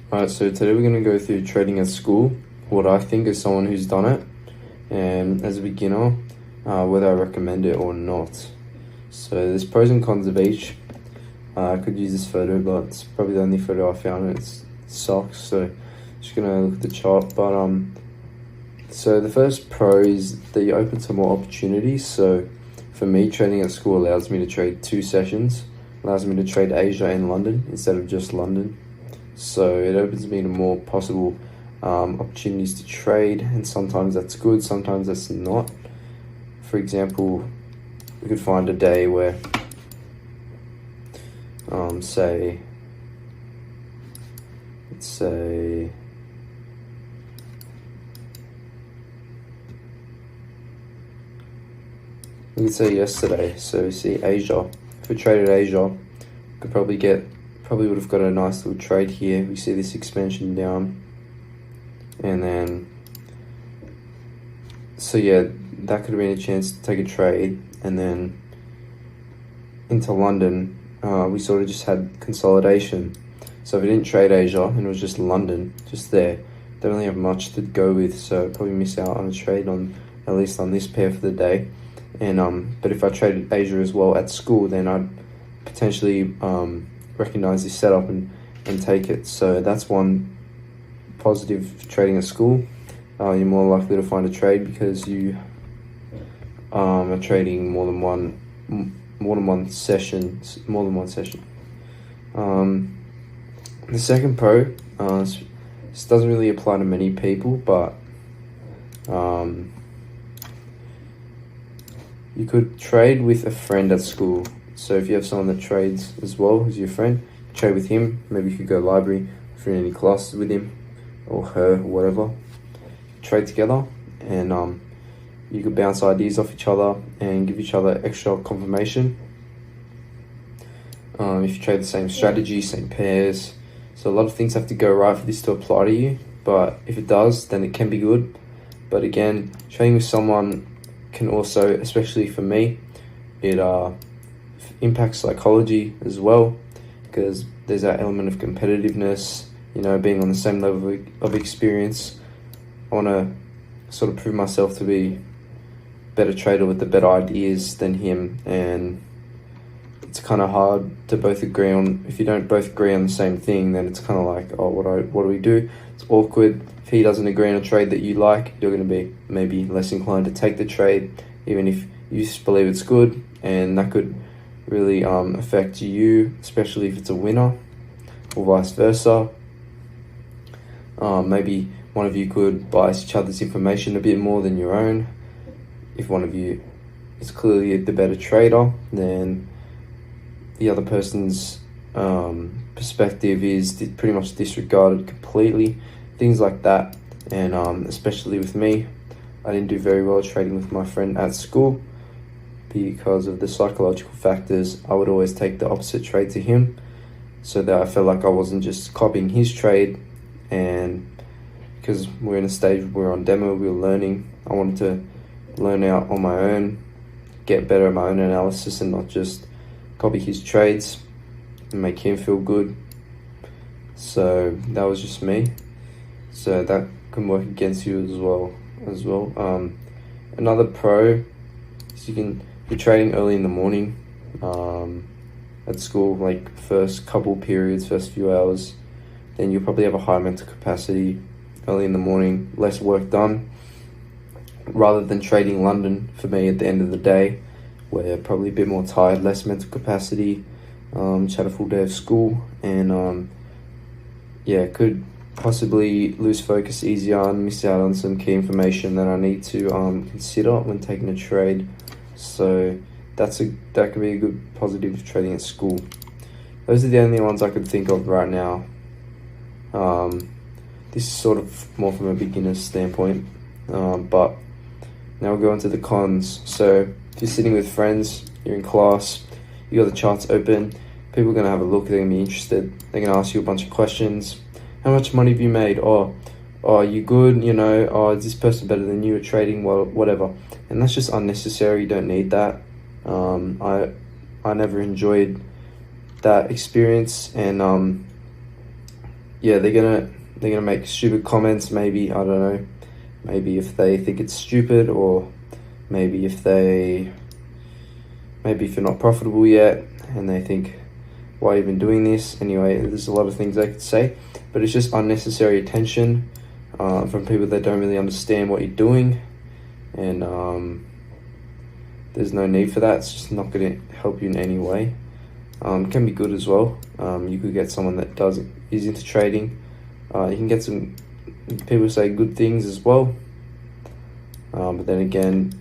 Alright, so today we're going to go through trading at school, what I think as someone who's done it, and as a beginner, whether I recommend it or not. So there's pros and cons of each. I could use this photo, but it's probably the only photo I found, and it sucks, so just going to look at the chart. But so the first pro is that you're open to more opportunities. So for me, trading at school allows me to trade 2 sessions, allows me to trade Asia and London instead of just London. So it opens me to more possible opportunities to trade, and sometimes that's good, sometimes that's not. For example, we could find a day where, let's say, we could say yesterday. So we see Asia. If we traded Asia, could probably would have got a nice little trade here. We see this expansion down, and then so yeah, that could have been a chance to take a trade. And then into London, we sort of just had consolidation. So if we didn't trade Asia and it was just London, just there, don't really have much to go with, so probably miss out on a trade on at least on this pair for the day. And but if I traded Asia as well at school, then I'd potentially recognize this setup and take it. So that's one positive for trading at school. You're more likely to find a trade because you are trading more than one session. The second pro, this doesn't really apply to many people, but you could trade with a friend at school. So if you have someone that trades as well as your friend, trade with him. Maybe you could go library, if you're in any classes with him or her or whatever. Trade together, and you could bounce ideas off each other and give each other extra confirmation. If you trade the same strategy, same pairs. So a lot of things have to go right for this to apply to you. But if it does, then it can be good. But again, trading with someone can also, especially for me, it impacts psychology as well, because there's that element of competitiveness, being on the same level of experience. I want to sort of prove myself to be a better trader with the better ideas than him, and it's kind of hard to both agree on. If you don't both agree on the same thing, then it's kind of like, oh, what do we do? It's awkward. If he doesn't agree on a trade that you like, you're going to be maybe less inclined to take the trade, even if you just believe it's good, and that could really affect you, especially if it's a winner, or vice versa. Maybe one of you could bias each other's information a bit more than your own. If one of you is clearly the better trader, then the other person's perspective is pretty much disregarded completely. Things like that. And especially with me, I didn't do very well trading with my friend at school because of the psychological factors. I would always take the opposite trade to him, so that I felt like I wasn't just copying his trade. And because we're in a stage where we're on demo, we were learning, I wanted to learn out on my own, get better at my own analysis, and not just copy his trades and make him feel good. So that was just me. So that can work against you as well. Another pro is you're trading early in the morning at school, like first couple periods, first few hours. Then you'll probably have a high mental capacity early in the morning, less work done, rather than trading London for me at the end of the day, where probably a bit more tired, less mental capacity, had a full day of school, and could possibly lose focus easier and miss out on some key information that I need to consider when taking a trade. So that could be a good positive of trading at school. Those are the only ones I could think of right now. This is sort of more from a beginner's standpoint, but now we'll go into the cons. So if you're sitting with friends, you're in class, you got the charts open, people are going to have a look, they're going to be interested, they're going to ask you a bunch of questions. How much money have you made? Or are you good? Is this person better than you at trading? Well, whatever. And that's just unnecessary. You don't need that. I never enjoyed that experience, and yeah, they're gonna make stupid comments. Maybe, I don't know. Maybe if they think it's stupid, or maybe if you're not profitable yet and they think, why are you even doing this? Anyway, there's a lot of things they could say, but it's just unnecessary attention from people that don't really understand what you're doing, and there's no need for that. It's just not going to help you in any way. It can be good as well. You could get someone that is into trading. You can get some people say good things as well, but then again,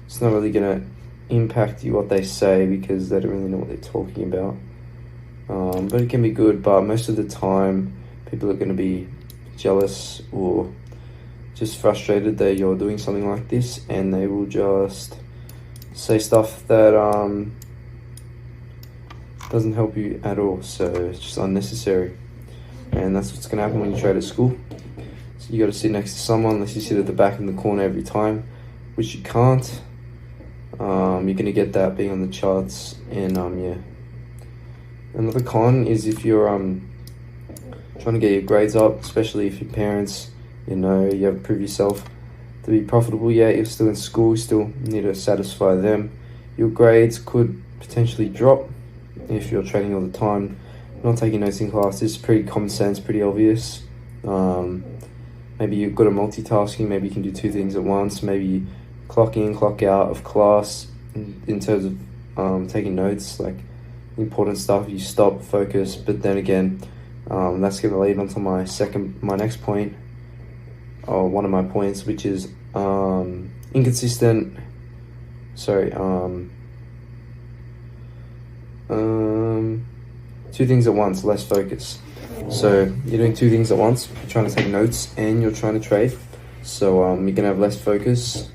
it's not really going to impact you what they say, because they don't really know what they're talking about. But it can be good, but most of the time people are going to be jealous or just frustrated that you're doing something like this, and they will just say stuff that doesn't help you at all. So it's just unnecessary, and that's what's going to happen when you trade at school. So you got to sit next to someone, unless you sit at the back in the corner every time, which you can't. You're going to get that being on the charts, and yeah. Another con is if you're trying to get your grades up, especially if your parents, you have to prove yourself to be profitable. Yeah, you're still in school, you still need to satisfy them. Your grades could potentially drop if you're trading all the time, not taking notes in class. It's pretty common sense, pretty obvious. Maybe you're good at multitasking, maybe you can do two things at once, maybe you clock in, clock out of class in terms of taking notes, like important stuff, you stop, focus. But then again, that's going to lead on to my next point, or one of my points, which is inconsistent. Two things at once, less focus. So you're doing two things at once. You're trying to take notes and you're trying to trade. So you're gonna have less focus.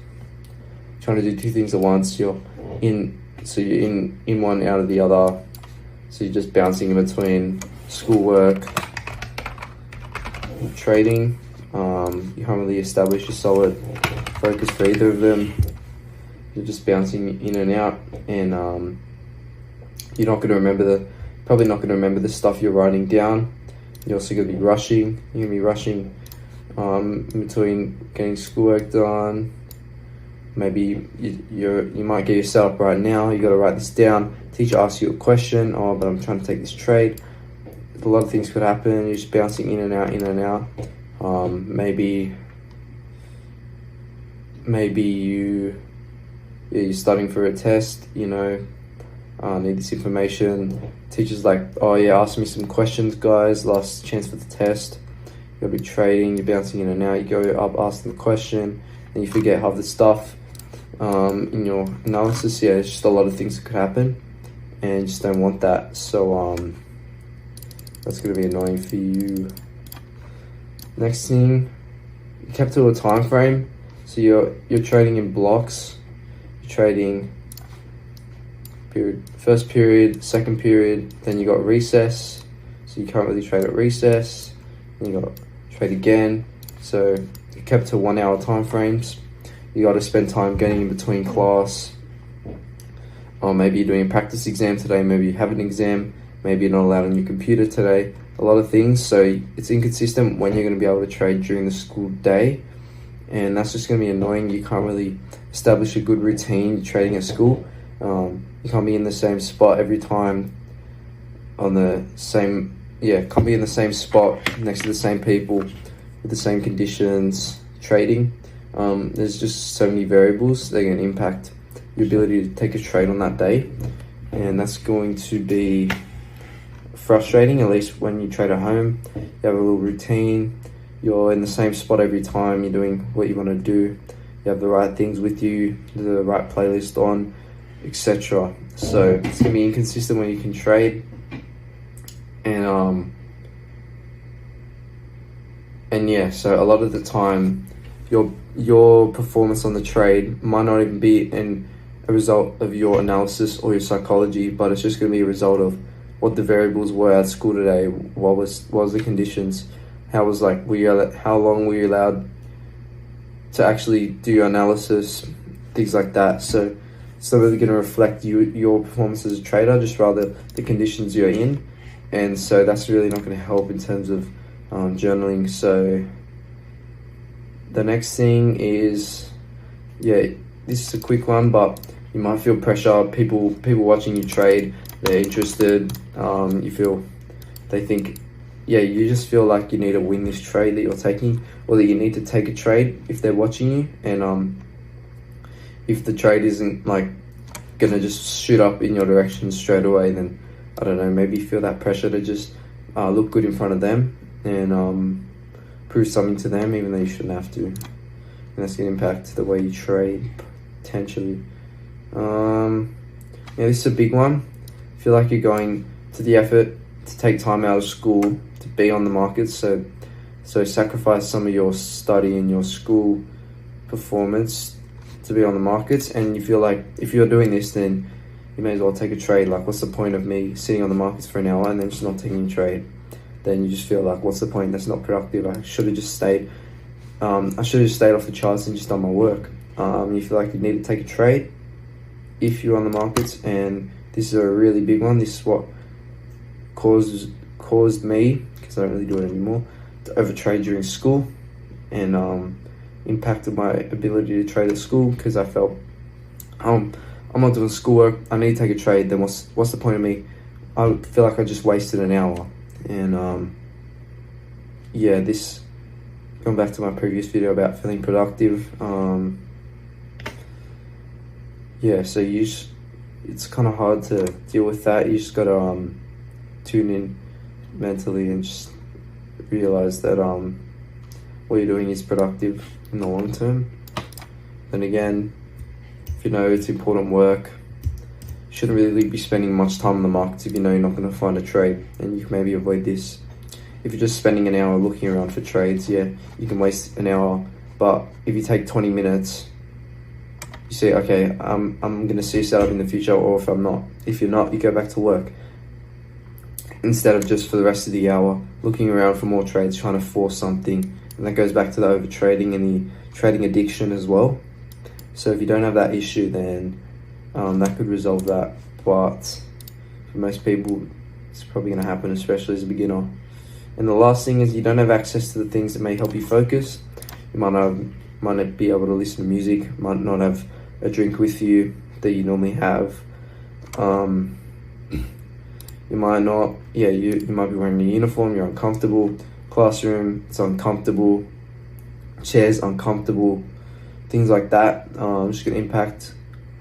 Trying to do two things at once. You're in one, out of the other. So you're just bouncing in between schoolwork and trading. You haven't really established a solid focus for either of them. You're just bouncing in and out, and you're probably not going to remember the stuff you're writing down. You're also going to be rushing. You're going to be rushing in between getting schoolwork done. Maybe you might get your setup right now. You got to write this down. Teacher asks you a question. Oh, but I'm trying to take this trade. A lot of things could happen. You're just bouncing in and out, in and out. Maybe you're studying for a test. Need this information. Teacher's like, oh yeah, ask me some questions, guys. Last chance for the test. You'll be trading. You're bouncing in and out. You go up, ask them a question, and you forget half the stuff in your analysis. Yeah, it's just a lot of things that could happen, and you just don't want that. So that's gonna be annoying for you. Next thing, you kept to a time frame. So you're trading in blocks. You're trading first period, second period, then you got recess. So you can't really trade at recess. Then you got trade again. So you kept to 1 hour time frames. You got to spend time getting in between class. Or maybe you're doing a practice exam today. Maybe you have an exam. Maybe you're not allowed on your computer today. A lot of things. So it's inconsistent when you're going to be able to trade during the school day. And that's just going to be annoying. You can't really establish a good routine trading at school. You can't be in the same spot every time can't be in the same spot next to the same people with the same conditions trading. There's just so many variables that are going to impact your ability to take a trade on that day, and that's going to be frustrating, at least when you trade at home. You have a little routine, you're in the same spot every time, you're doing what you want to do, you have the right things with you, the right playlist on, etc. So it's going to be inconsistent when you can trade, and yeah, so a lot of the time your performance on the trade might not even be a result of your analysis or your psychology, but it's just going to be a result of what the variables were at school today. What was the conditions? How long were you allowed to actually do your analysis? Things like that. So it's not really going to reflect your performance as a trader, just rather the conditions you're in. and so that's really not going to help in terms of journaling. So the next thing is, yeah, this is a quick one, but you might feel pressure. People watching you trade, they're interested. They think, yeah, you just feel like you need to win this trade that you're taking, or that you need to take a trade if they're watching you. And if the trade isn't like gonna just shoot up in your direction straight away, then I don't know, maybe you feel that pressure to just look good in front of them and prove something to them, even though you shouldn't have to. And that's gonna impact the way you trade potentially. Yeah, this is a big one. I feel like you're going to the effort to take time out of school to be on the markets, so sacrifice some of your study and your school performance to be on the markets. And you feel like if you're doing this, then you may as well take a trade. Like, what's the point of me sitting on the markets for an hour and then just not taking a trade? Then you just feel like, what's the point? That's not productive. I should have just stayed. I should have just stayed off the charts and just done my work. You feel like you need to take a trade if you're on the markets, and this is a really big one. This is what caused me, because I don't really do it anymore, to overtrade during school, and impacted my ability to trade at school, because I felt I'm not doing schoolwork, I need to take a trade, then what's the point of me? I feel like I just wasted an hour. And yeah, this, going back to my previous video about feeling productive, yeah, so it's kind of hard to deal with that. You just gotta tune in mentally and just realize that what you're doing is productive in the long term. Then again, if you know it's important work, you shouldn't really be spending much time on the markets if you know you're not going to find a trade, and you can maybe avoid this. If you're just spending an hour looking around for trades, yeah, you can waste an hour, but if you take 20 minutes, you say, okay, I'm going to see setup in the future, or if you're not, you go back to work. Instead of just for the rest of the hour looking around for more trades, trying to force something. And that goes back to the overtrading and the trading addiction as well. So if you don't have that issue, then that could resolve that. But for most people, it's probably going to happen, especially as a beginner. And the last thing is, you don't have access to the things that may help you focus. You might not be able to listen to music, might not have a drink with you that you normally have. You might not, yeah, you might be wearing a uniform, you're uncomfortable. Classroom, it's uncomfortable. Chairs, uncomfortable. Things like that, just gonna impact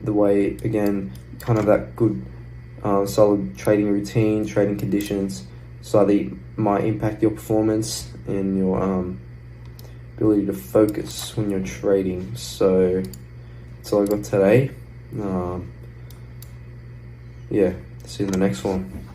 the way, again, kind of that good, solid trading routine, trading conditions, slightly might impact your performance and your ability to focus when you're trading. So that's all I got today. Yeah, see you in the next one.